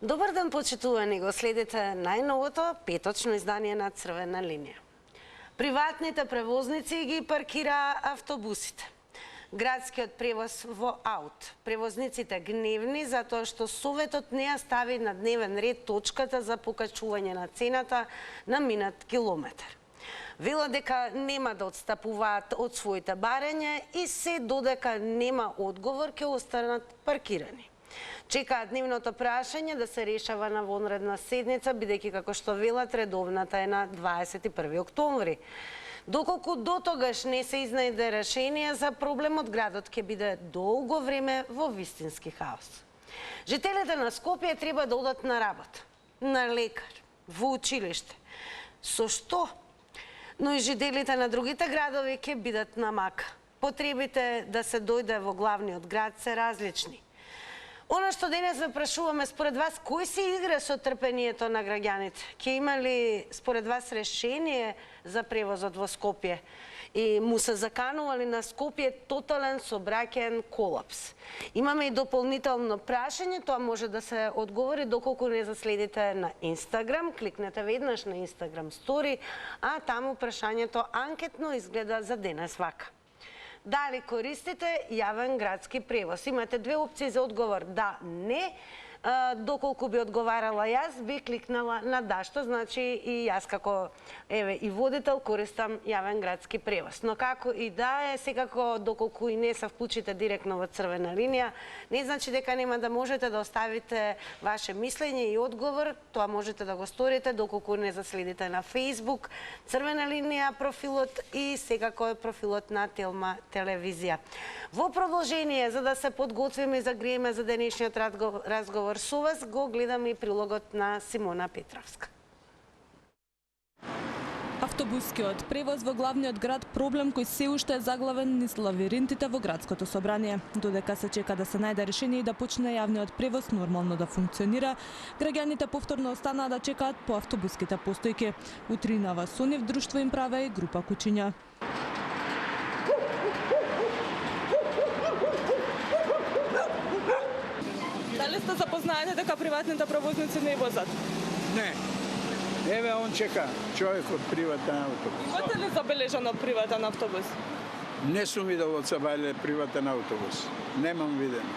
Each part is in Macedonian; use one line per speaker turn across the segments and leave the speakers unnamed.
Добар ден, почитувани, го следите најновото петочно издание на Црвена линија. Приватните превозници ги паркира автобусите. Градскиот превоз во аут. Превозниците гневни затоа што Советот не ја стави на дневен ред точката за покачување на цената на минат километар. Велат дека нема да отстапуваат од своите барања и се додека нема одговор ќе останат паркирани. Чекаат нивното прашање да се решава на вонредна седница, бидејќи како што велат редовната е на 21 октомври. Доколку до тогаш не се изнајде решение за проблемот, градот ќе биде долго време во вистински хаос. Жителите на Скопје треба да одат на работа, на лекар, во училиште. Со што? Но и жителите на другите градови ќе бидат на мака. Потребите да се дојде во главниот град се различни. Оно што денес ве прашуваме, според вас, кој се игра со трпението на граѓаните? Ќе има ли според вас решение за превозот во Скопје? И му се заканували на Скопје тотален сообраќаен колапс? Имаме и дополнително прашање, тоа може да се одговори доколку не заследите на Инстаграм, кликнете веднаш на Инстаграм стори, а таму прашањето анкетно изгледа за денес вака. Дали користите јавен градски превоз? Имате две опции за одговор: да, не. Доколку би одговарала јас, би кликнала на да, што значи и јас како и водител користам јавен градски превоз. Но како и да е, секако доколку и не се вклучите директно во Црвена линија, не значи дека нема да можете да оставите ваше мислење и одговор. Тоа можете да го сторите доколку не заследите на Facebook Црвена линија профилот и секако е профилот на Телма телевизија. Во продолжение, за да се подготвиме и загриеме за денешниот разговор со вас, го гледаме и прилогот на Симона Петровска.
Автобускиот превоз во главниот град проблем кој се уште е заглавен низ лавиринтите во градското собрание. Додека се чека да се најде решение и да почне јавниот превоз нормално да функционира, граѓаните повторно останаа да чекаат по автобуските постојки. Утринава со нив друштво им праве и група кучиња. Дали сте запознаени дека приватните превозници не возат?
Не. Еве он чека човек од приватен автобус.
Имате ли забележано приватен автобус?
Не сум видел од Сабајле приватен автобус. Немам видено.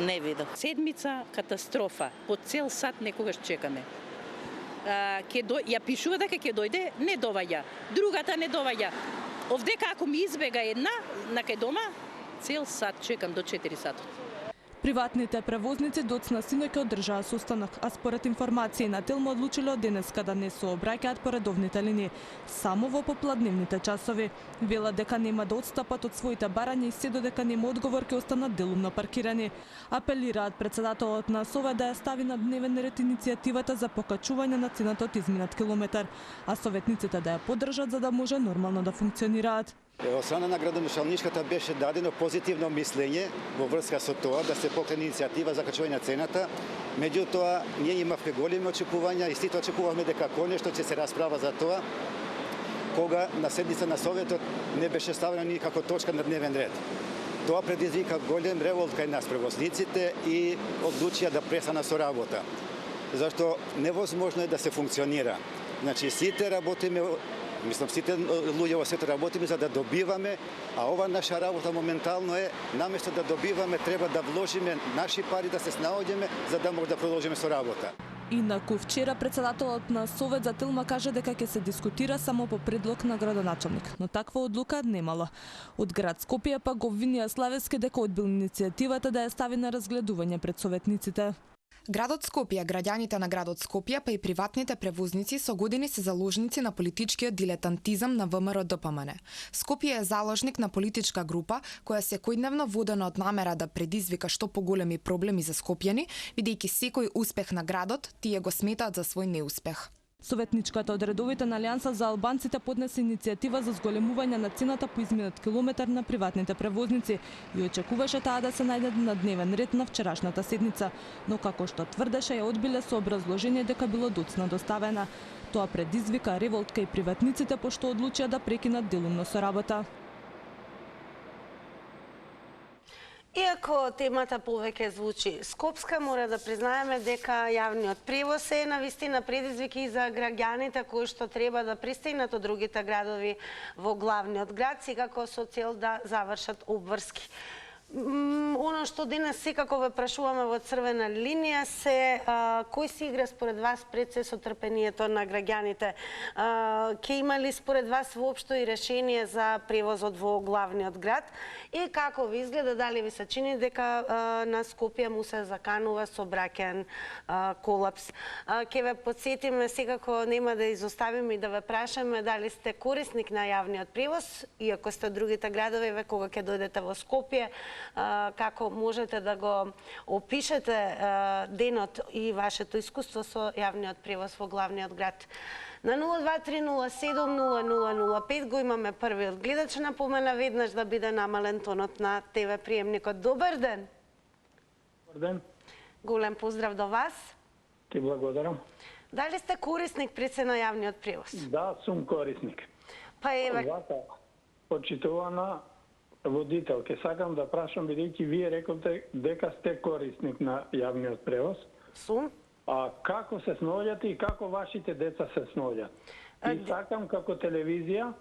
Не видов. Седмица катастрофа. По цел сат некогаш чекаме. Ја пишува дека ќе дојде, не доваѓа. Другата не доваѓа. Овдека ако ми избега една, на кај дома, цел сат чекам до 4 сатот.
Приватните превозници доцна синоќ одржаа состанок, а според информации на Телма одлучило денеска да не сообраќаат по редовните линии, само во попладневните часови. Велат дека нема да отстапат од своите барања и се додека нема одговор ќе останат делумно паркирани. Апелираат председателот на Совет да ја стави на дневен ред иницијативата за покачување на цената од изминат километар, а советниците да ја поддржат за да може нормално да функционираат.
Од страна на градоначалничката беше дадено позитивно мислење во врска со тоа да се покрене иницијатива за качување на цената. Меѓутоа, ние имавме големи очекувања и сите очекувавме дека конечно ќе се расправа за тоа, кога на седница на Советот не беше ставена никако точка на дневен ред. Тоа предизвика голем револт кај нас превозниците и одлучија да престана со работа. Зашто невозможно е да се функционира. Значи сите работиме, сите луѓе во светот работиме за да добиваме, а ова наша работа моментално е, наместо да добиваме, треба да вложиме наши пари, да се снаоѓеме, за да може да продолжиме со работа.
Инаку вчера председателот на Совет за Телма кажа дека ќе се дискутира само по предлог на градоначалник, но таква одлука немало. Од град Скопје па го обвинија Славевски дека одбил иницијативата да ја стави на разгледување пред советниците.
Градот Скопје, граѓаните на градот Скопје, па и приватните превозници со години се заложници на политичкиот дилетантизам на ВМРО-ДПМН. Скопје е заложник на политичка група која секојдневно водена од намера да предизвика што поголеми проблеми за скопјани, бидејќи секој успех на градот тие го сметаат за свој неуспех.
Советничката од редовите на Алијанса за албанците поднесе иницијатива за зголемување на цената по изминат километар на приватните превозници и очекуваше таа да се најде на дневен ред на вчерашната седница, но како што тврдеше ја одбиле со образложение дека било доцна доставена. Тоа предизвика револт кај приватниците пошто одлучија да прекинат делумно со работа.
Иако темата повеќе звучи скопска, мора да признаеме дека јавниот превоз е навистина предизвик и за граѓаните кои што треба да пристигнат од другите градови во главниот град, секако со цел да завршат обврски. Оно што денес секако ве прашуваме во црвена линија се кој се игра според вас пред се со трпението на граѓаните? Ке има ли според вас воопшто и решение за превозот во главниот град? И како ви изгледа, дали ви се чини дека на Скопје му се заканува сообраќаен колапс? Ке ве подсетиме, секако нема да изоставиме и да ве прашаме дали сте корисник на јавниот превоз, иако сте од другите градови, ве кога ќе дојдете во Скопје, како можете да го опишете денот и вашето искуство со јавниот превоз во главниот град. На 023070005 го имаме првиот гледач, напомена веднаш да биде намален тонот на ТВ приемникот. Добар ден!
Добар ден.
Голем поздрав до вас.
Ти благодарам.
Дали сте корисник пред се на јавниот превоз?
Да, сум корисник.
Па еве,
Вака, почитувана водителке, сакам да прашам, бидејќи вие рековте дека сте корисник на јавниот превоз,
сум.
а како се сноѓате и како вашите деца се сноѓат? И сакам како телевизија,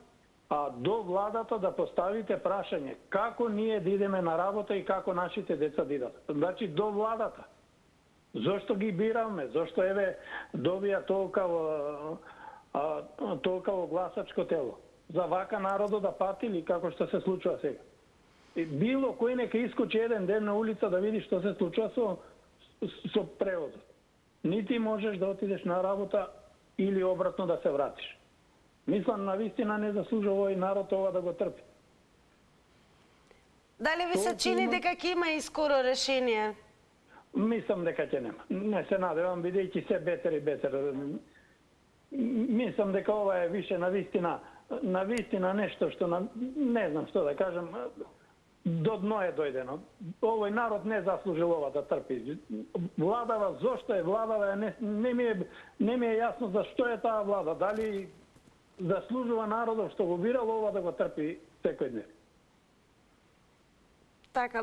до владата да поставите прашање како ние да идеме на работа и како нашите деца да идат. Значи до владата. Зошто ги бираме? Зошто еве добија толкаво гласачко тело? За вака народот да пати или како што се случува сега? И било кој нека искочи еден ден на улица да види што се случува со превозот. Нити можеш да отидеш на работа или обратно да се вратиш. Мислам, навистина не заслужува овој народ ова да го трпи.
Дали ви се чини дека ќе има и скоро решение?
Мислам дека ќе нема. Не се надевам, бидејќи се бетер и бетер. Мислам дека ова е више навистина нешто што не знам што да кажам, до дно е дојдено. Овој народ не заслужил ова да трпи. Владава, зошто е владава, не ми е јасно за што е таа влада. Дали заслужува народот што го бирал ова да го трпи секој ден.
Така,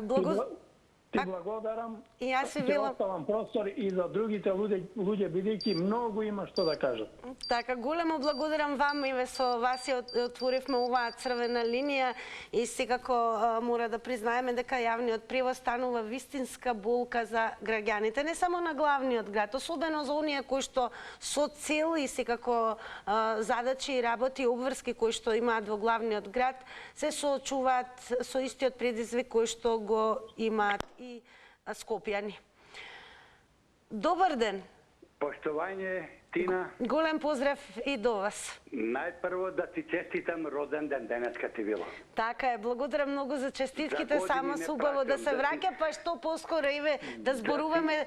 Ти благодарам.
И јас ви
Ќе
велам.
оставам простор и за другите луѓе, бидејќи многу има што да кажат.
Така, големо благодарам вам и со вас ја отворивме оваа црвена линија и секако мора да признаеме дека јавниот превоз станува вистинска болка за граѓаните, не само на главниот град, особено за оние кои што со цел и секако задачи и работи обврски кои што имаат во главниот град се соочуваат со истиот предизвик кој што го имаат и скопјани. Добар ден!
Поштовање, Тина.
Голем поздрав и до вас.
Најпрво да ти честитам роден ден денеска ти било.
Така е, благодарам многу за честитките,
За
само
години
се
не
убаво да
праќам,
се
да
враќа, па што поскоро иве да зборуваме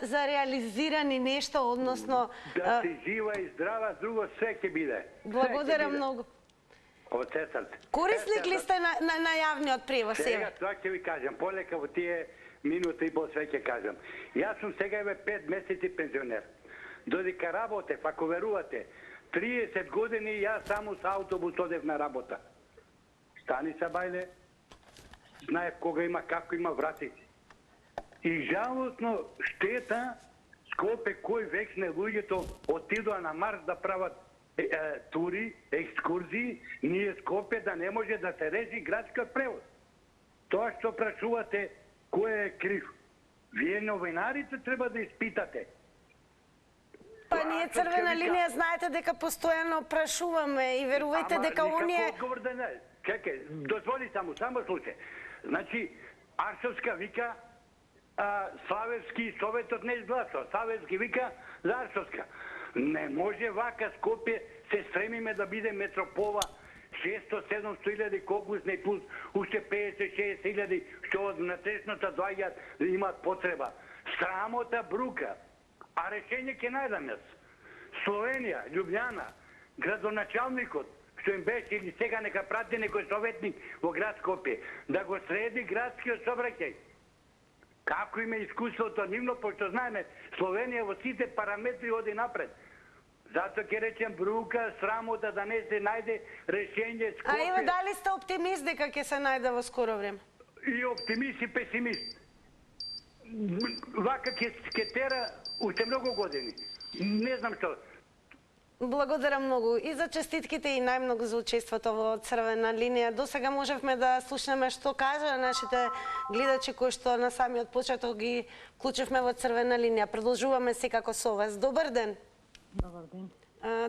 за реализирани нешта, односно
Да си жива и здрава, друго све ќе биде.
благодарам многу.
Од се срце.
Корисник ли сте на јавниот превоз?
Сега тоа ќе ви кажам, полека во тие минута и по све ќе кажам. Јас сум сега еве 5 месеци пензионер. Додека работев, ако верувате, 30 години јас само со автобус одев на работа. Стани са бајле, знаев кога има, како има вратици. И жалостно штета Скопе кој веќе луѓето отидоа на Марс да прават тури, екскурзии, ние Скопе да не може да се реши градскиот превоз. Тоа што прашувате кој е крив. Вие новинарите треба да испитате.
Па ние црвена линија знаете дека постојано прашуваме и верувајте дека оние...
Одговор да не. Чекај, дозволи само слушај. Значи, Аршовска вика, Славевски Советот не изгласува. Славевски вика за Аршовска. Не може вака Скопје се стремиме да биде метропола 600-700 илјади конкурсни плюс уште 50-60 илјади што од внатрешноста доаѓаат да имаат потреба. Срамота брука. А решение ќе најдам јас. Словенија, Љубљана, градоначалникот, што им беше или сега нека прати некој советник во град Скопје, да го среди градскиот сообраќај. Како има искуството нивно, пошто знаеме, Словенија во сите параметри оди напред. Зато ќе речем брука, срамота да не се најде решение Скопје.
А еве дали сте оптимист дека ќе се најде во скоро време?
и оптимист и песимист. Вака ќе тера уште многу години. Не знам што.
Благодарам многу и за честитките и најмногу за учеството во Црвена линија. До сега можевме да слушнеме што кажа нашите гледачи кои што на самиот почеток ги вклучивме во Црвена линија. Продолжуваме секако со вас. Добар ден.
Добар ден.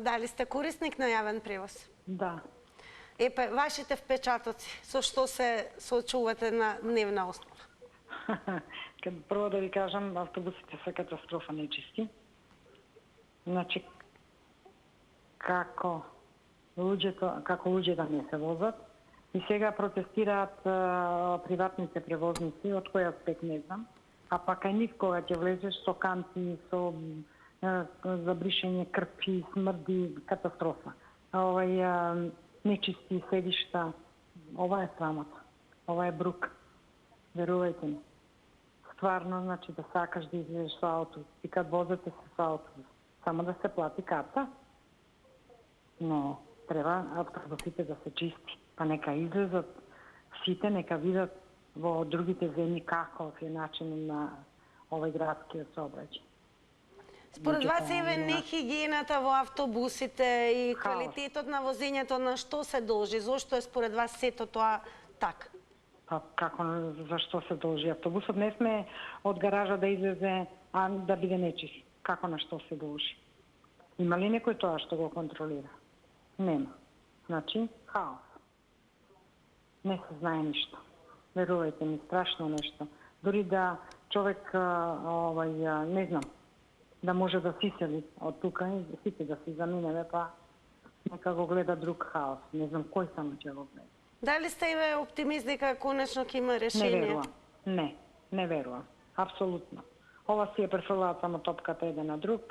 Дали сте корисник на јавен превоз?
Да.
Епе, вашите впечатоци, со што се соочувате на дневна основа?
Прво да ви кажам, автобусите се катастрофа нечисти. Значи, како луѓето не се возат и сега протестираат приватните превозници, од кој аспект не знам, а пак и нив кога ќе влезеш со канти, со забришење крпи, смрди, катастрофа. Нечисти седишта, ова е срамота, ова е брук. Верувајте ми. Стварно, значи да сакаш да излезеш со автобус и кад возите се со автобус, само да се плати карта, но треба автобусите да се чисти. Па нека излезат сите, нека видат во другите земји каков е начин на овој градскиот сообраќај.
Според вас еве нехигиената во автобусите и квалитетот на возењето на што се должи? Зошто е според вас сето тоа така?
Па како, зашто се должи? Автобусот не сме од гаража да излезе, а да биде нечист. Како на што се должи? Има ли некој тоа што го контролира? Нема. Значи, хаос. Не се знае ништо. Верувајте ми, страшно нешто. Дори да човек, не знам, да може да си сели од тука и сите да си заминеме, па нека го гледа друг хаос. Не знам кој само ќе го гледа.
Дали сте еве оптимист дека конечно ќе има
Не
решение?
верувам. Не верувам. Апсолутно. Ова си ја префрлаат само топката еден на друг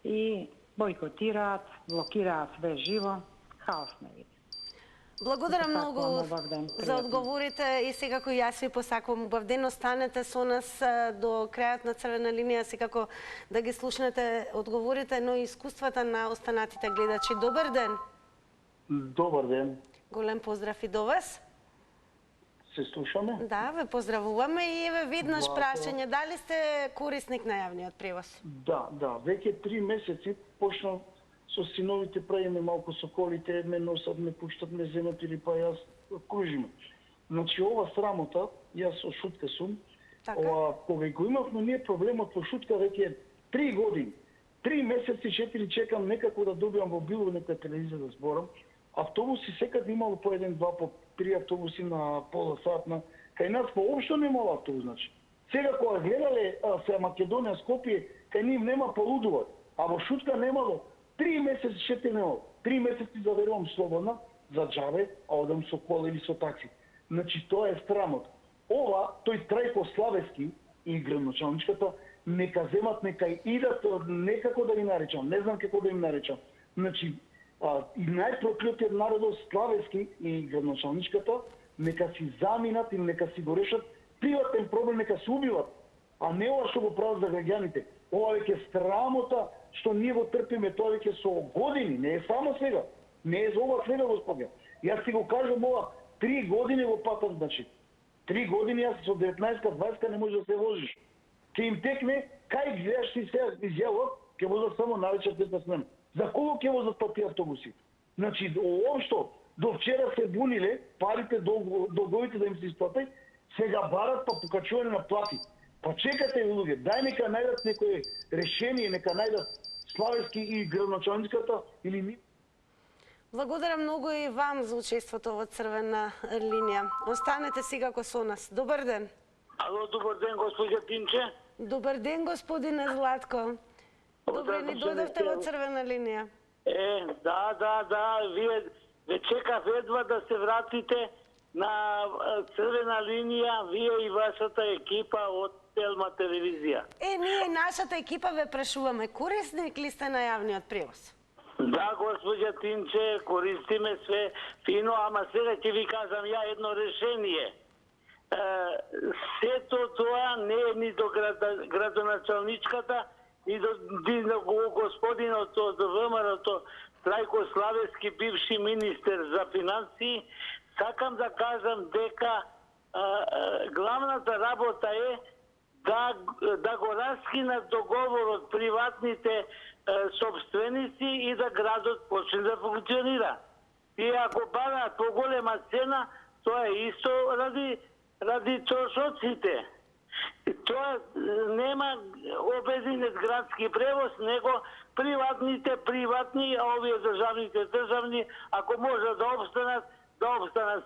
и бойкотираат, блокираат све живо. Хаос не види.
Благодарам многу
ден,
за одговорите и секако јас ви посакувам убав ден. Останете со нас до крајот на Црвена линија, секако да ги слушнете одговорите, но и искуствата на останатите гледачи. Добар ден.
Добар ден.
Голем поздрав и до вас.
Се слушаме?
Да, ве поздравуваме и еве веднаш прашање, дали сте корисник на јавниот превоз?
Да. Веќе 3 месеци почнав со синовите, правиме малку со колите, ме носат, ме пуштат, ме земат или па јас кружиме. Значи ова срамота, јас со шутка сум, кога го имавме ние проблемот со шутка веќе 3 години. 3 месеци, 4 чекам некако да добиам во било нека телевизија да зборам. Автобуси секаде имало по 1, 2, по 3 автобуси на пола сатна. Кај нас воопшто немало автобус, значи. Сега кога гледале се Македонија, Скопје, кај нив нема полудуваат, а во шутка немало. 3 месеци шете немало. 3 месеци заверувам слободно, за џабе, а одам со кола или со такси. Значи тоа е срамот. Ова, тој Трајко Славевски и градоначалничката, нека земат, нека идат, некако да ги наречам, не знам како да им наречам. Значи, и најпроклетиот народот Славевски и градоначалничката нека си заминат и нека си го решат приватен проблем, нека се убиват, а не ова што го прават за граѓаните. Ова веќе срамота што ние го трпиме, тоа веќе со години, не е само сега. Не е за ова сега, господја. Јас си го кажам ова, 3 години го патам, значи. 3 години јас со 19-20 не може да се возиш. Ке им текне, кај гледаш ти сега изјавот, ке возат само навечер 15 смена. За колку ќе возат па тие автобуси? Значи, оопшто, до вчера се буниле, парите, долговите да им се исплатат, сега барат па покачување на плати. Па чекате, луѓе, дај нека најдат некој решение, нека најдат Славевски и градоначалничката или ми.
Благодарам многу и вам за учеството во Црвена линија. Останете секако со нас. Добар ден.
Ало, добар ден, госпоѓа Тинче.
Добар ден, господине Златко. Добре ни дојдовте во Црвена линија.
Да, вие ве чекав едва да се вратите на Црвена линија, вие и вашата екипа од Телма телевизија.
Ние и нашата екипа ве прашуваме, корисник ли сте на јавниот превоз?
Да, госпоѓа Тинче, користиме све фино, ама сега ќе ви кажам ја едно решение. Сето тоа не е ни до градоначалничката, и до господинот од ВМРО-то Трајко Славевски, бивши министер за финансии. Сакам да кажам дека
главната работа е да го раскинат договорот приватните собственици и да градот почне да функционира. И ако бараат поголема цена, тоа е исто ради трошоците. Тоа нема обединет градски превоз, него приватни, а овие државни, ако можат да обстанат.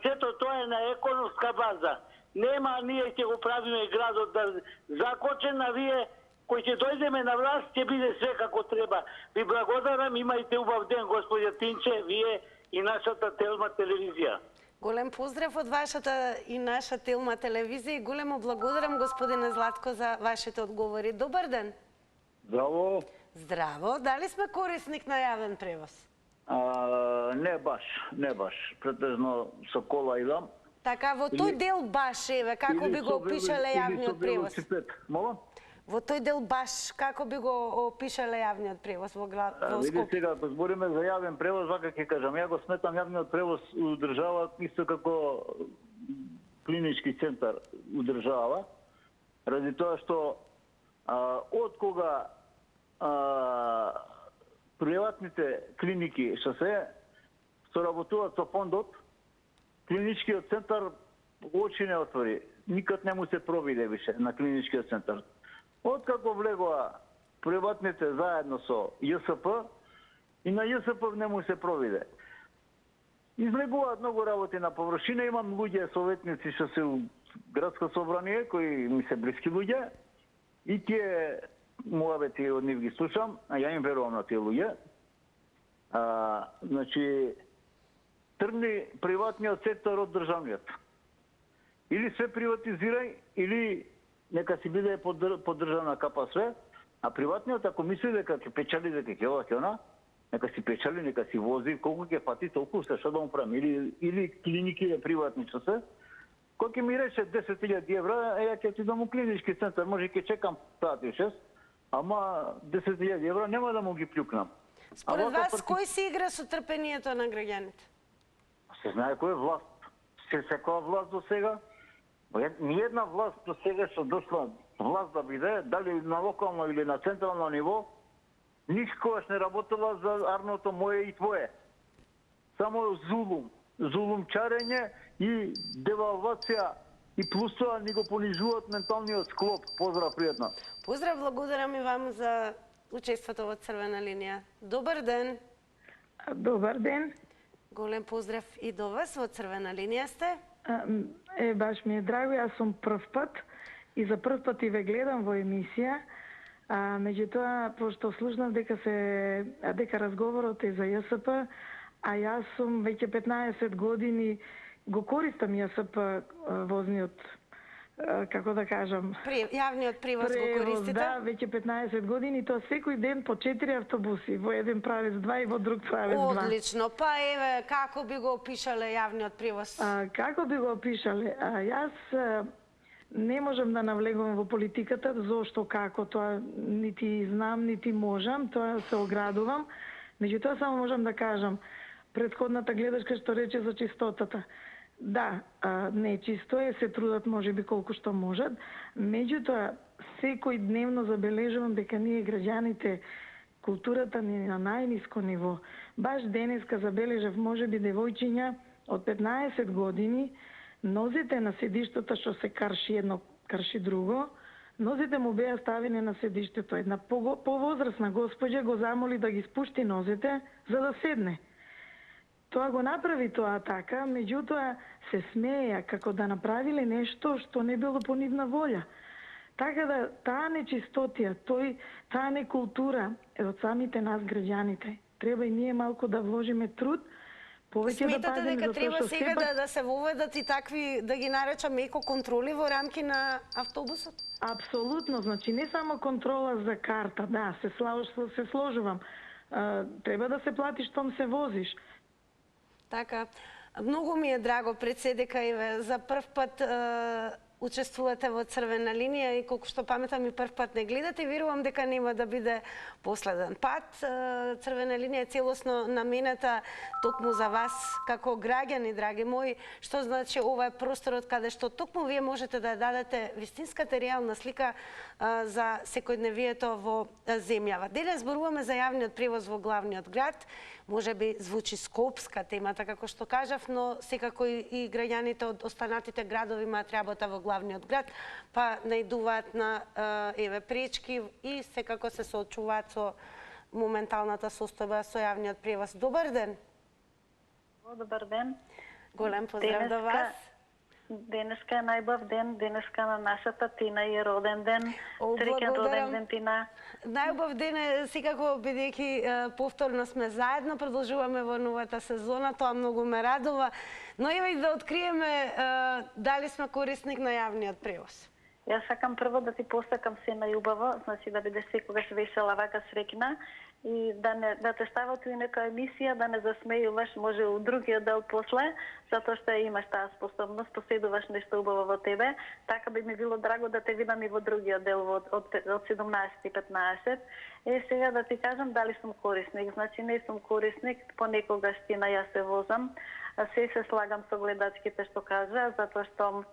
Сето тоа е на економска база. Нема, ние ќе го правиме градот да закочен, а вие кои ќе дојдеме на власт ќе биде све како треба. Ви благодарам, имајте убав ден, господја Тинче, вие и нашата Телма телевизија.
Голем поздрав од вашата и наша Телма телевизија и големо благодарам господине Златко за вашите одговори. Добар ден.
Здраво.
Здраво. Дали сме корисник на јавен превоз?
Не баш. Претежно со кола идам.
Така, во тој дел баш, еве, како би го опишале јавниот превоз?
Мола?
Во тој дел баш, како би го опишале јавниот превоз во
Види
Скопје?
сега, ако збориме за јавен превоз, вака ќе кажам, ја го сметам јавниот превоз у држава исто како клинички центар у држава, ради тоа што од кога приватните клиники што се соработуваат со фондот, клиничкиот центар очи не отвори. Никад не му се провиде више на клиничкиот центар. Откако влегоа приватните заедно со ЈСП, и на ЈСП не му се провиде. Излегуваат многу работи на површина, имам луѓе советници што се у градско собрание, кои ми се блиски луѓе, и тие муабети од нив ги слушам, а ја им верувам на тие луѓе. Значи, тргни приватниот сектор од државниот. Или се приватизирај, или нека си биде поддржана капа све, а приватниот ако мисли дека ќе печали, дека ќе ова ќе она, нека си печали, нека си вози, колку ќе фати толку се што да му правим, или клиники приватни што се. Кој ќе ми рече 10.000 евра, ја ќе ти дам у клинички центар, може ќе чекам сати 6, ама 10.000 евра нема да му ги плюкнам.
Според вас, кој се игра со трпението на граѓаните?
Се знае кој е власт. Секоја власт до сега. Ниједна власт до сега што дошла власт да биде, дали на локално или на централно ниво, никогаш не работела за арното моје и твое. Само зулумчарење и девалвација и плюс тоа ни го понижуваат менталниот склоп. Поздрав, пријатно.
Поздрав, благодарам и вам за учеството во Црвена линија. Добар ден.
Добар ден.
Голем поздрав и до вас, во Црвена линија сте.
Баш ми е драго, јас сум прв пат и за прв пат и ве гледам во емисија. Меѓутоа, пошто слушнав дека разговорот е за ЈСП, а јас сум веќе 15 години го користам ЈСП возниот, како да кажам,
јавниот превоз го користите?
Да, веќе 15 години, тоа секој ден по 4 автобуси, во еден правец 2 и во друг правец 2.
Одлично, па еве, како би го опишале јавниот превоз?
Како би го опишале? Јас не можам да навлегувам во политиката, зошто, како, тоа нити знам, нити можам, тоа се оградувам. Меѓутоа само можам да кажам, претходната гледачка што рече за чистотата. Да, нечисто е, се трудат можеби колку што можат, меѓутоа секој дневно забележувам дека ние граѓаните културата ни на најниско ниво. Баш денеска забележав можеби девојчиња од 15 години, нозите на седиштата што се карши едно, карши друго, нозите му беа ставени на седиштето. Една повозрасна господја го замоли да ги спушти нозите за да седне. Тоа го направи тоа така, меѓутоа се смеја како да направиле нешто што не било по нивна волја. Така да таа нечистотија, таа некултура е од самите нас граѓаните. Треба и ние малку да вложиме труд, повеќе да пазиме,
дека треба сега да се воведат и такви, да ги наречам еко контроли во рамки на автобусот?
Апсолутно, значи не само контрола за карта, да, се сложувам. Треба да се плати штом се возиш.
Така, многу ми е драго пред се дека еве за прв пат учествувате во Црвена линија и колку што паметам и прв пат не гледате, верувам дека нема да биде последен пат. Црвена линија е целосно наменета токму за вас како граѓани, драги мои, што значи ова е просторот каде што токму вие можете да дадете вистинската реална слика за секојдневието во земјава. Денес зборуваме за јавниот превоз во главниот град. Може би звучи скопска темата, како што кажав, но секако и граѓаните од останатите градови имаат работа во главниот град, па наидуваат на пречки и секако се соочуваат со моменталната состојба со јавниот превоз. Добар ден!
Добар ден!
Голем поздрав до вас!
Денеска е најбав ден, денеска на нашата Тина и роден ден. Среќен роден ден, Тина.
Најубав ден е секако, бидејќи повторно сме заедно, продолжуваме во новата сезона, тоа многу ме радува. Но еве да откриеме дали сме корисник на јавниот превоз.
Јас сакам прво да ти посакам се најубаво, значи да бидеш секогаш весела, вака среќна и да те стават у нека емисија, да не засмејуваш, може у другиот дел после, затоа што имаш таа способност, поседуваш нешто убаво во тебе. Така би ми било драго да те видам и во другиот дел од 17:15. Сега да ти кажам дали сум корисник. Значи не сум корисник, понекогаш Тина јас се возам. Се слагам со гледачките што кажа, затоа што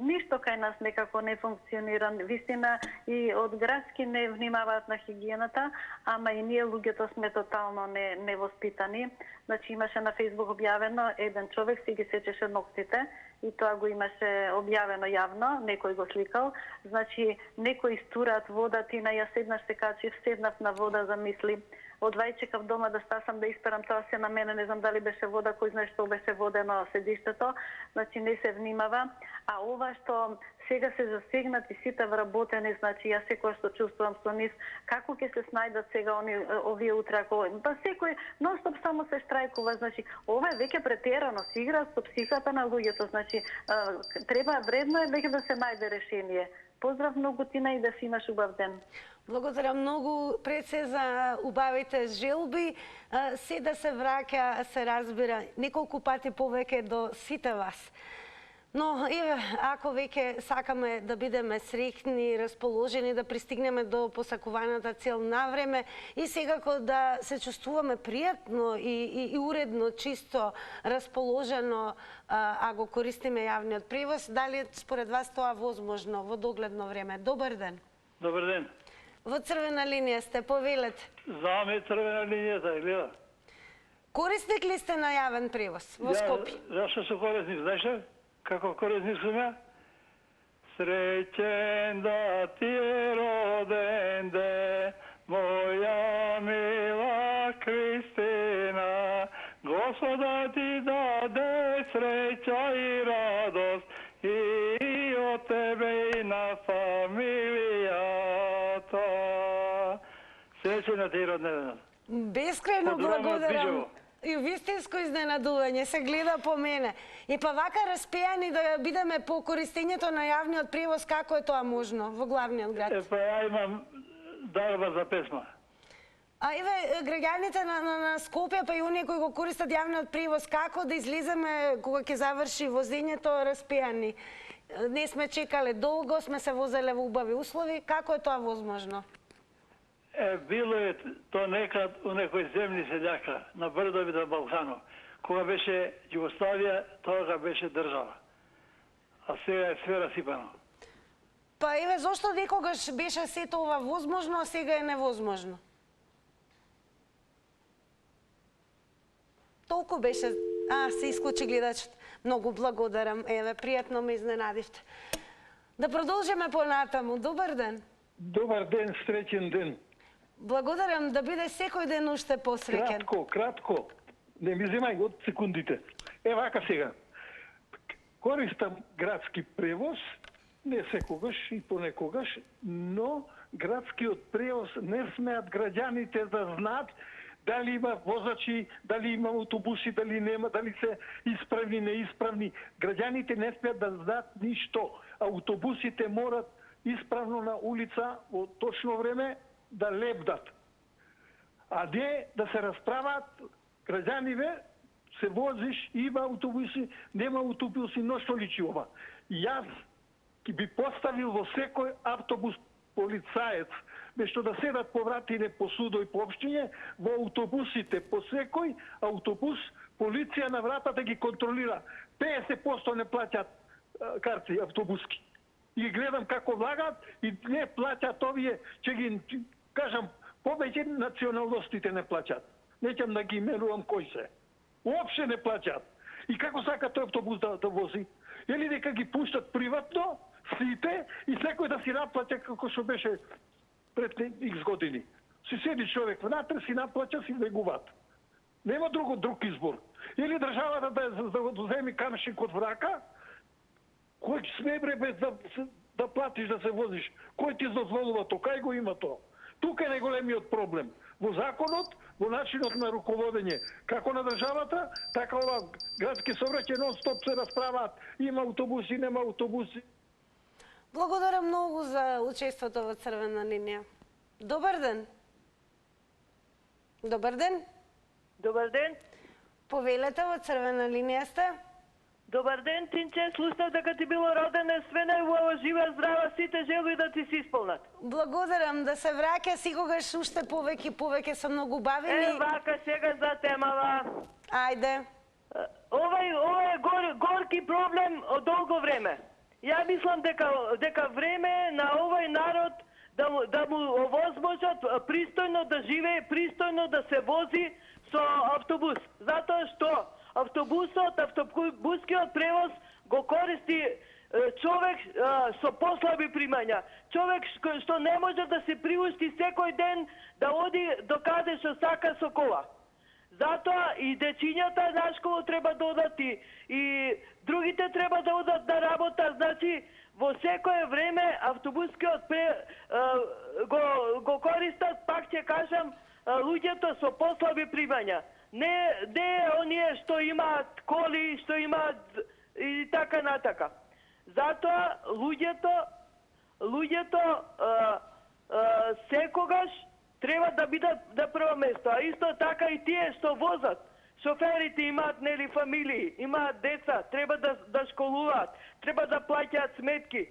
ништо кај нас некако не функционира. Вистина и од градски не внимаваат на хигиената, ама и ние луѓето сме тотално невоспитани. Значи имаше на Фејсбук објавено, еден човек си ги сечеше ноктите и тоа го имаше објавено јавно, некој го сликал. Значи некои стураат вода, Тина, јас седнаш се качив, седнав на вода, замисли. Од вајчекав дома да стасам да исперам, тоа се на мене, не знам дали беше вода, кој знае што беше водено седиштето, значи не се внимава. А ова што сега се засегнати сите вработени, значи јас секој што чувствувам со нив, како ќе се снајдат сега овие утре, па секој нон-стоп само се штрајкува, значи ова е веќе претерано, се игра со психиката на луѓето, значи треба вредно е веќе да се најде решение. Поздрав многу, Тина, и да си имаш убав ден.
Благодарам многу пред се за убавите желби. Се да се враќа, се разбира, неколку пати повеќе до сите вас. Но, еве, ако веќе сакаме да бидеме среќни, расположени, да пристигнеме до посакуваната цел на време и секако да се чувствуваме пријатно и уредно, чисто, расположено, а го користиме јавниот превоз, дали според вас тоа возможно во догледно време? Добар ден.
Добар ден.
Во Црвена линија сте, повелете.
Знаме Црвена линијата, гледа.
Корисник ли сте на јавен превоз во Скопје?
Зашто сум корисник, знаеш ли? Како корисник сум ја? Среќен да ти е роден ден, моја мила Кристина, Господа ти даде среќа и радост и од тебе и на фамилијата. Среќен ти роден ден.
Бескрајно благодарам. И вистинско изненадување се гледа по мене. И па вака распејани да бидеме по користењето на јавниот превоз, како е тоа можно во главниот град?
Па ја имам дарба за песма.
А еве, граѓаните на Скопје, па и оние кои го користат јавниот превоз, како да излеземе кога ќе заврши возењето распејани? Не сме чекале долго, сме се возеле во убави услови, како е тоа возможно?
Било е то некад у некој земни селјака на брдови на Балканов. Кога беше Југославија, тоа беше држава. А сега е све расипано.
Па еве, зошто некогаш беше сето ова возможно, а сега е невозможно? Толку беше... се исклучи гледачот. Многу благодарам. Еве, пријатно ме изненадивте. Да продолжиме понатаму. Добар ден.
Добар ден, среќен ден.
Благодарам, да биде секој ден уште посреќен.
Кратко. Не ми земај од секундите. Вака сега. Користам градски превоз, не секогаш и понекогаш, но градскиот превоз не смеат граѓаните да знаат дали има возачи, дали има автобуси, дали нема, дали се исправни, неисправни. Граѓаните не смеат да знаат ништо. Автобусите морат исправно на улица во точно време да лепдат. А не да се расправаат граѓаниве, се возиш, има автобуси, нема автобуси, но што личи ова? Јас би поставил во секој автобус полицаец, вместо да седат по вратине по судо и по општиње, во автобусите, по секој автобус, полиција на вратата ги контролира. 50% не плаќат карти автобуски. И гледам како влагат и не плаќат овие, че ги кажам, повеќе националностите не плаќат. Неќам да ги именувам кои се. Уопште не плаќат. И како сака тој автобус да вози? Или дека ги пуштат приватно, сите, и секој да си наплаќа како што беше пред X години. Си седи човек внатре, си наплаќа, си легуваат. Нема друг избор. Или државата да земи камшик од врака, кој сме бре без да платиш да се возиш? Кој ти дозволува тоа? Кај го има тоа? Тука е најголемиот проблем. Во законот, во начинот на руководење, како на државата, така ова градски сообраќај нон-стоп се расправаат. Има автобуси, нема автобуси.
Благодарам многу за учеството во Црвена линија. Добар ден. Добар ден.
Добар ден.
Повелете, во Црвена линија сте.
Добар ден, Тинче, слушнав дека ти било родене, све најубаво, жива, здрава, сите желби да ти се исполнат.
Благодарам, да се враќа сигогаш уште повеќе се многу бавени.
Вака сега за темава.
Ајде.
Ова е горки проблем од долго време. Ја мислам дека време е на овој народ да му овозможат пристојно да живее, пристојно да се вози со автобус. Затоа што автобускиот превоз го користи човек со послаби примања. Човек што не може да се приушти секој ден да оди до каде што сака со кола. Затоа и дечињата на школа треба да одат и другите треба да одат на работа. Значи, во секое време автобускиот го користат, пак ќе кажам, луѓето со послаби примања. Не оние што имаат коли, што имаат и така натака. Затоа луѓето секогаш треба да бидат на прво место. А исто така и тие што возат. Шоферите имаат нели фамилии, имаат деца, треба да школуваат, треба да плаќаат сметки.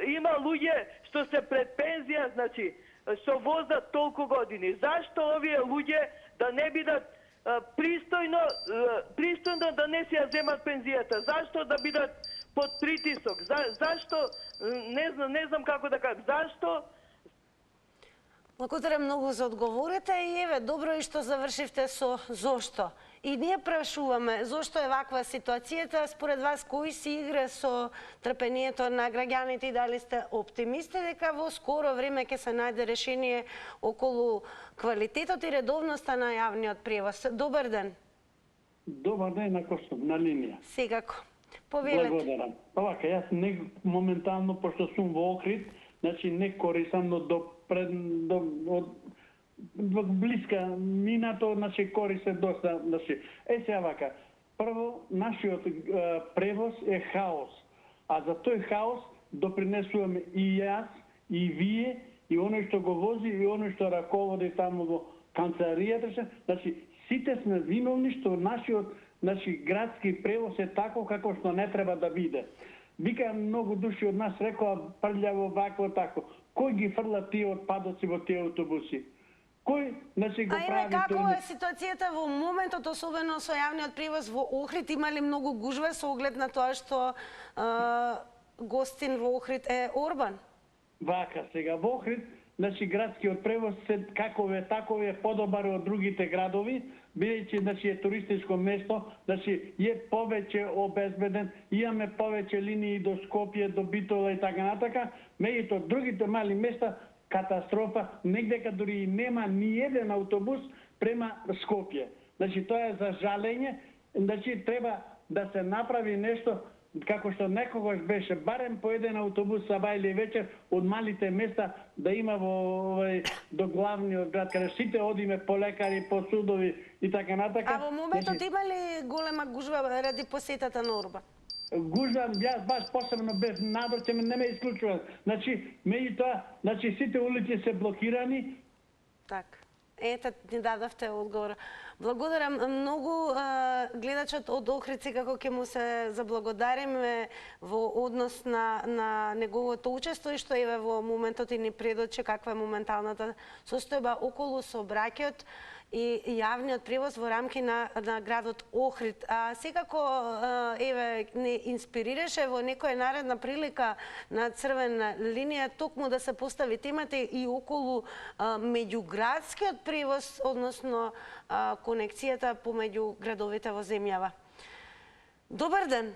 Има луѓе што се пред пензија, значи, што возат толку години. Зашто овие луѓе да не бидат пристојно да не си ја земат пензијата? Зашто да бидат под притисок? Зашто, не знам како да кажам, зашто?
Благодарам многу за одговорите и еве, добро и што завршивте со зошто. И ние прашуваме зошто е ваква ситуацијата, според вас кој си игра со трпението на граѓаните и дали сте оптимисти дека во скоро време ќе се најде решение околу квалитетот и редовноста на јавниот превоз. Добар ден.
Добар ден на Костов, на линија.
Секако. Повелете.
Благодарам. Овака, јас не моментално, пошто сум во Охрид, значи не користам, но во блиска минато, значи користам доста, значи. Сега вака, прво, нашиот превоз е хаос, а за тој хаос допринесуваме и јас, и вие, и оној што го вози, и оној што раководи таму во канцеларијата, значи сите сме виновни што нашиот градски превоз е тако како што не треба да биде. Вика многу души од нас рекоа прљаво, вакво, тако. Кој ги фрла тие отпадоци во тие автобуси? Кој, значи, го прави тоа?
Како е ситуацијата во моментот, особено со јавниот превоз во Охрид? Има ли многу гужва со оглед на тоа што гостин во Охрид е Орбан?
Вака, сега во Охрид, значи градскиот превоз каков е, таков е подобар од другите градови, бидејќи значи е туристичко место, значи е повеќе обезбеден, имаме повеќе линии до Скопје, до Битола и така натака, меѓутоа другите мали места катастрофа, негдека дури и нема ни еден автобус према Скопје. Значи тоа е за жалење, значи треба да се направи нешто како што некогаш беше барем по еден автобус саба или вечер од малите места да има во до главниот град, каде сите одиме по лекари, по судови и така натака.
А во моментот има ли голема гужва ради посетата на Орбан?
Гужва, јас баш посебно без надор, че не ме исклучува. Значи, меѓутоа, значи сите улици се блокирани.
Так. Ете, ни дадовте одговор. Благодарам многу. Гледачот од Охрид како ќе му се заблагодариме во однос на неговото учество и што еве во моментот и ни предочи каква е моменталната состојба околу сообраќајот и јавниот превоз во рамки на градот Охрид. Секако еве не инспирираше во некоја наредна прилика на Црвена линија токму да се постави темата и околу меѓуградскиот превоз, односно конекцијата помеѓу градовите во земјава. Добар ден.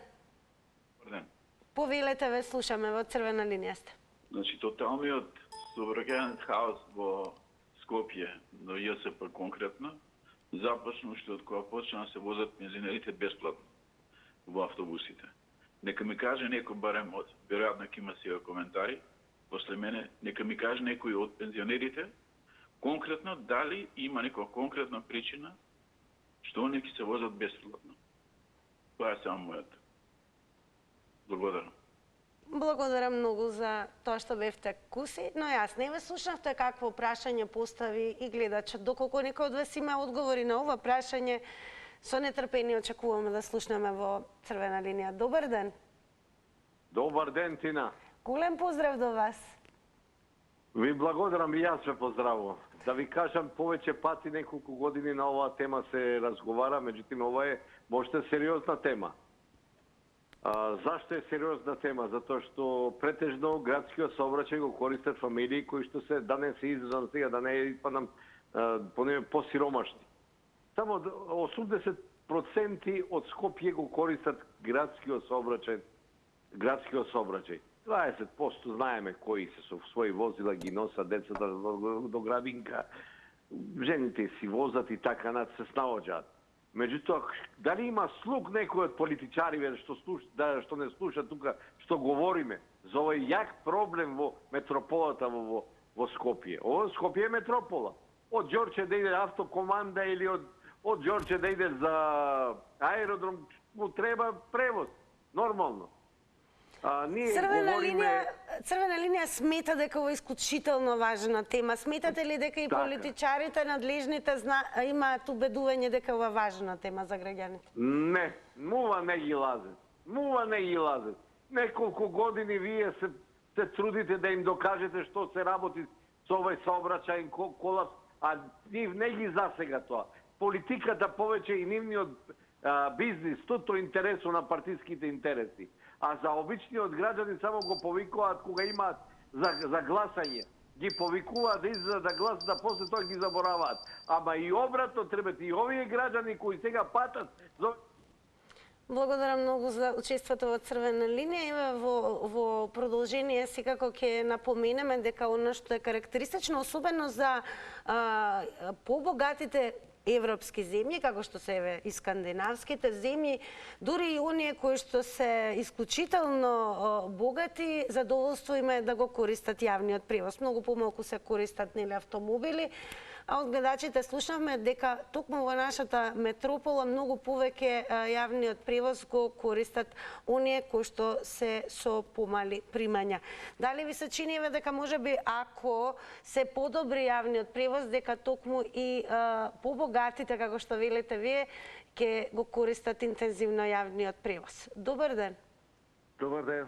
Добар ден.
Повелете, ве слушаме, во Црвена линија сте.
Значи, тоталниот сообраќајен хаос во Скопје, но ЈСП конкретно, започна уште од кога почна да се возат пензионерите бесплатно во автобусите. Нека ми каже некој, барем од, веројатно ќе има сега коментари, после мене, нека ми каже некој од пензионерите, конкретно дали има некоја конкретна причина што они ќе се возат бесплатно. Тоа е само мојата. Благодарам.
Благодарам многу за тоа што бевте куси, но јас не ве слушнавте какво прашање постави и гледачот. Доколку некој од вас има одговори на ова прашање, со нетрпение очекуваме да слушнеме во Црвена линија. Добар ден.
Добар ден, Тина.
Голем поздрав до вас.
Ви благодарам и јас ве поздравувам. Да ви кажам, повеќе пати неколку години на оваа тема се разговара, меѓутоа ова е можете сериозна тема. Зашто е сериозна тема? Затоа што претежно градскиот сообраќај го користат фамилии кои што се, да не се изразам сега, да не испадам посиромашни. Само 80% од Скопје го користат градскиот сообраќај. 20% знаеме кои се со своји возила ги носат децата до градинка, жените си возат и така над се снаоѓаат. Меѓутоа, дали има слух некој од политичариве што не слуша тука што говориме за овој јак проблем во метрополата во Скопје. Ово Скопје е метропола. Од Ѓорче да иде автокоманда или од Ѓорче да иде за аеродром, му треба превоз. Нормално.
Црвена линија смета дека ова е исклучително важна тема. Сметате ли дека и политичарите надлежните имаат убедување дека ова е важна тема за граѓаните?
Не, мува не ги лазат. Неколку години вие се трудите да им докажете што се работи со овој сообраќајен колапс, а нив не ги засега тоа. Политиката повеќе и нивниот бизнис, тото интересу на партиските интереси. А за обичниот граѓани само го повикуваат кога имаат за гласање. Ги повикуваат да излезат да гласат, да после тоа ги забораваат. Ама и обратно требат и овие граѓани кои сега патат.
Благодарам многу за учеството во Црвена линија. Во продолжение секако ќе напоменеме дека она што е карактеристично, особено за побогатите европски земји, како што се и скандинавските земји, дури и оние кои што се исклучително богати, задоволство има да го користат јавниот превоз. Многу помалку се користат автомобили, а од гледачите слушнавме дека токму во нашата метропола многу повеќе јавниот превоз го користат оние кои што се со помали примања. Дали ви се чини дека можеби ако се подобри јавниот превоз, дека токму и побогатите, како што велите вие, ќе го користат интензивно јавниот превоз? Добар ден.
Добар ден.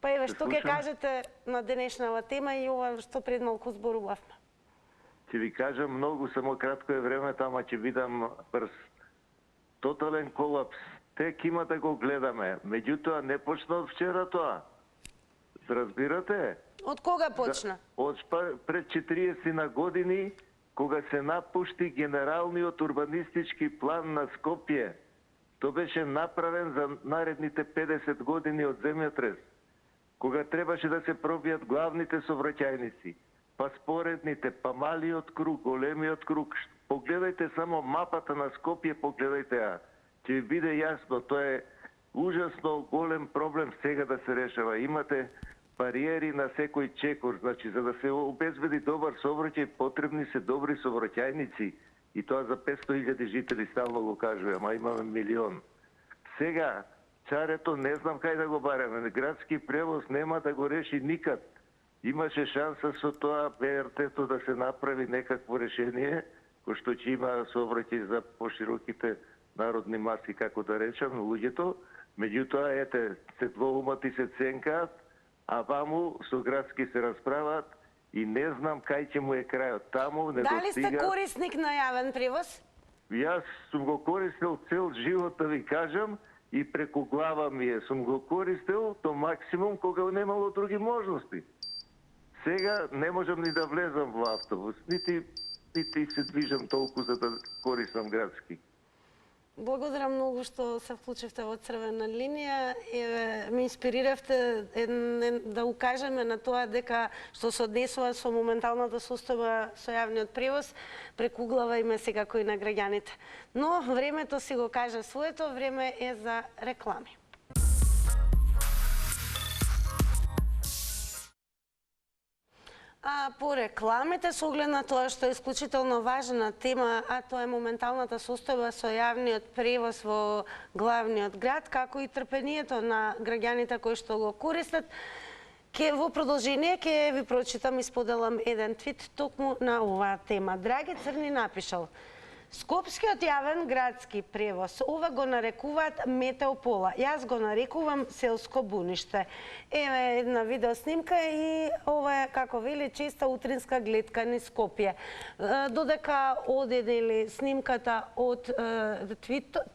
Па еве, што ќе кажете на денешнава тема и ова што пред малку зборувавме?
Ќе ви кажам, многу само кратко е времето, ама ќе видам брз. Тотален колапс. Тек има да го гледаме. Меѓутоа, не почна од вчера тоа. Разбирате?
Од кога почна?
Од пред 40 на години, кога се напушти генералниот урбанистички план на Скопје. Тоа беше направен за наредните 50 години од земјотрес. Кога требаше да се пробијат главните сообраќајници, па споредните, па малиот круг, големиот круг. Погледајте само мапата на Скопје, погледајте ја. Ќе ви биде јасно, тоа е ужасно голем проблем сега да се решава. Имате бариери на секој чекор, значи за да се обезбеди добар сообраќај, потребни се добри сообраќајници. И тоа за 500.000 жители стално го кажува, ама имаме милион. Сега, чарето не знам кај да го бареме. Градски превоз нема да го реши никад. имаше шанса со тоа БРТ-то да се направи некакво решение, кој што ќе има сообраќај за пошироките народни маси, како да речам, луѓето. Меѓутоа, ете, се двоумат и се ценкаат, а ваму со градски се расправаат и не знам кај ќе му е крајот. Таму не
Дали сте
достига...
корисник на јавен превоз?
Јас сум го користил цел живот, да ви кажам, и преку глава ми е. Сум го користил до максимум кога немало други можности. Сега не можам ни да влезам во автобус, нити се движам толку за да користам градски.
Благодарам многу што се вклучивте во Црвена линија. Еве, ме инспириравте да укажеме на тоа дека што се однесува со моменталната состојба со јавниот превоз, преку глава име секако и на граѓаните. Но времето си го кажа своето, време е за реклами. А по рекламите, со оглед на тоа што е исклучително важна тема, а тоа е моменталната состојба со јавниот превоз во главниот град, како и трпението на граѓаните кои што го користат, во продолжение ќе ви прочитам и споделам еден твит токму на оваа тема. Драги Црни напишал: Скопскиот јавен градски превоз, ова го нарекуваат метеопола. Јас го нарекувам селско буниште. Еве една видеоснимка и ова е, како вели, честа утринска гледка низ Скопје. Додека оде снимката од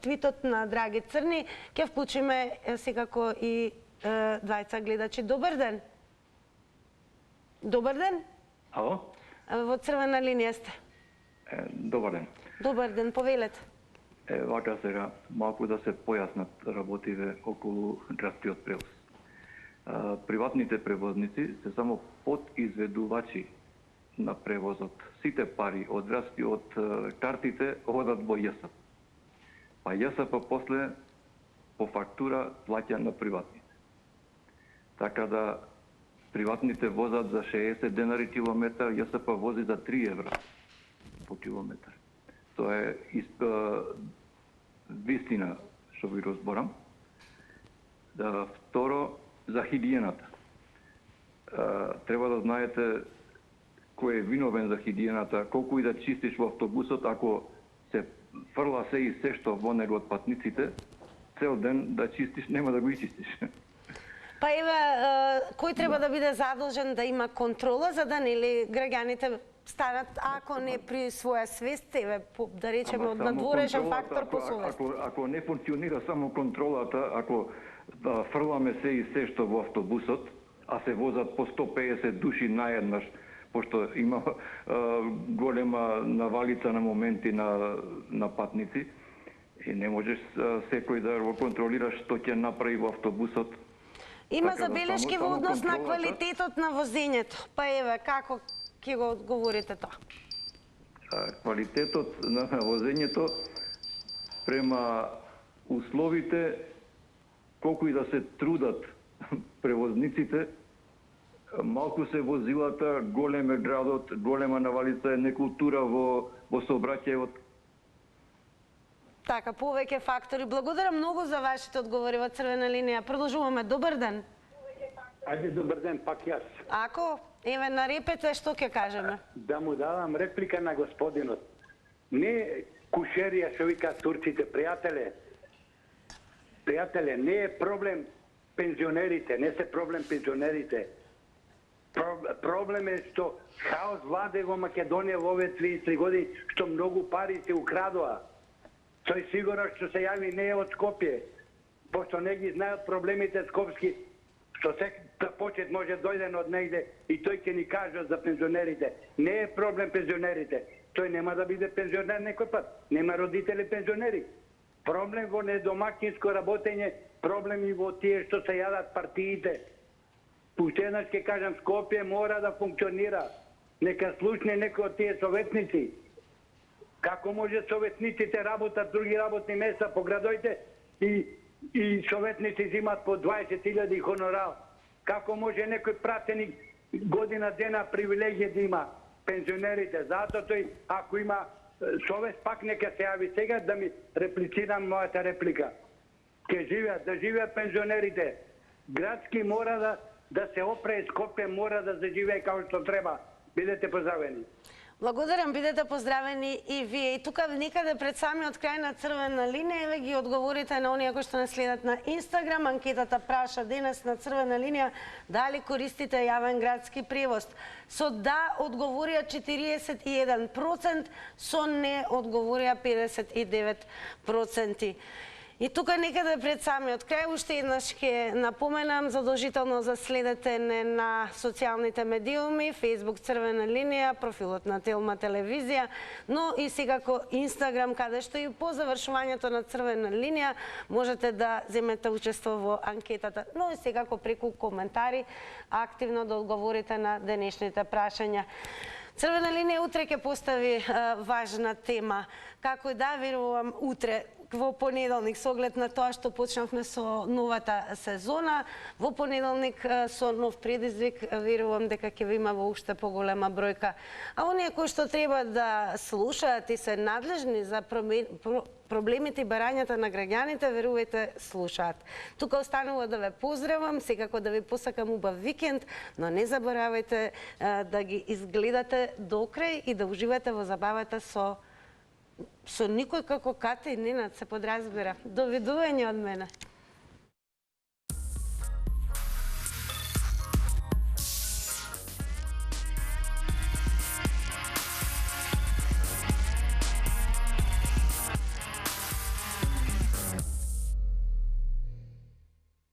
твитот на Драги Црни, ќе вклучиме секако и двајца гледачи. Добар ден. Добар ден.
Ало?
Во Црвена линија сте.
Добар ден.
Добар ден, повелете.
Вака сега, малку да се појаснат работите околу градскиот превоз. Приватните превозници се само подизведувачи на превозот. Сите пари од градскиот картите одат во ЈСП. Па ЈСП после по фактура плаќа на приватните. Така да приватните возат за 60 денари километар, ЈСП вози за 3 евра по километар. Тоа е вистина што ви разборам. Второ, за хигиената. Треба да знаете кој е виновен за хигиената, колку и да чистиш во автобусот, ако се фрла се и се што во него од патниците, цел ден да чистиш, нема да го чистиш.
Па еве, кој треба да биде задолжен да има контрола, за да нели граѓаните станат, ако не при своја свест, еве, да речеме, од надворешен фактор по совест.
Ако не функционира само контролата, ако фрламе се и се што во автобусот, а се возат по 150 души наеднаш, пошто има голема навалица на моменти на патници, и не можеш секој да го контролираш што ќе направи во автобусот.
Има забелешки во однос на квалитетот на возењето. Па еве, како ќе го одговорите тоа?
Квалитетот на возењето према условите, колку и да се трудат превозниците, малку се возилата, голем е градот, голема навалица е некултура во сообраќајот.
Така, повеќе фактори. Благодарам многу за вашите одговори во Црвена линија. Продолжуваме. Добар ден.
Ајде, добар ден, пак јас.
Ако, еве на репете, што ќе кажеме?
Да му давам реплика на господинот. Не кушерија што вика турците, пријателе. Пријателе, не е проблем пензионерите, не се проблем пензионерите. Проблем е што хаос владе во Македонија во овие 33 години, што многу пари се украдоа. Тој сигурно што се јави не е од Скопје, пошто не ги знаат проблемите скопски, што се почет може дојден од негде и тој ќе ни каже за пензионерите. Не е проблем пензионерите. Тој нема да биде пензионер некој пат. Нема родители пензионери. Проблем во недомакинско работење, проблем и во тие што се јадат партиите. Уште еднаш ќе кажам, Скопје мора да функционира. Нека слушне некој од тие советници. Како може советниците работат други работни места по градоите и советници зимат по 20.000 хонорар? Како може некој пратеник година дена привилегија да има пензионерите? Затоа тој, ако има совест, пак нека се јави сега да ми реплицирам мојата реплика. Ке живеат, да живеат пензионерите. Градски мора да се опре Скопје мора да заживее како што треба. Бидете поздравени.
Благодарам, бидете поздравени и вие. И тука некаде пред самиот крај на Црвена линија ве ги одговорите на оние кои што нас следат на Инстаграм. Анкетата праша денес на Црвена линија дали користите јавен градски превоз. Со да одговорија 41%, со не одговорија 59%. И тука некаде пред самиот крај уште еднаш ќе напоменам задолжително за следете на социјалните медиуми, Facebook Црвена линија, профилот на Телма телевизија, но и секако Инстаграм, каде што и по завршувањето на Црвена линија можете да земете учество во анкетата, но и секако преку коментари активно да одговорите на денешните прашања. Црвена линија утре ќе постави важна тема. Како и да, верувам утре во понеделник, со оглед на тоа што почнавме со новата сезона, во понеделник со нов предизвик, верувам дека ќе има во уште поголема бројка. А оние кои што треба да слушаат и се надлежни за проблемите и барањата на граѓаните, верувајте, слушаат. Тука останува да ве поздравам, секако да ви посакам убав викенд, но не заборавајте да ги изгледате до крај и да уживате во забавата со никој како Ката и Ненад, се подразбира. Довидување од мене.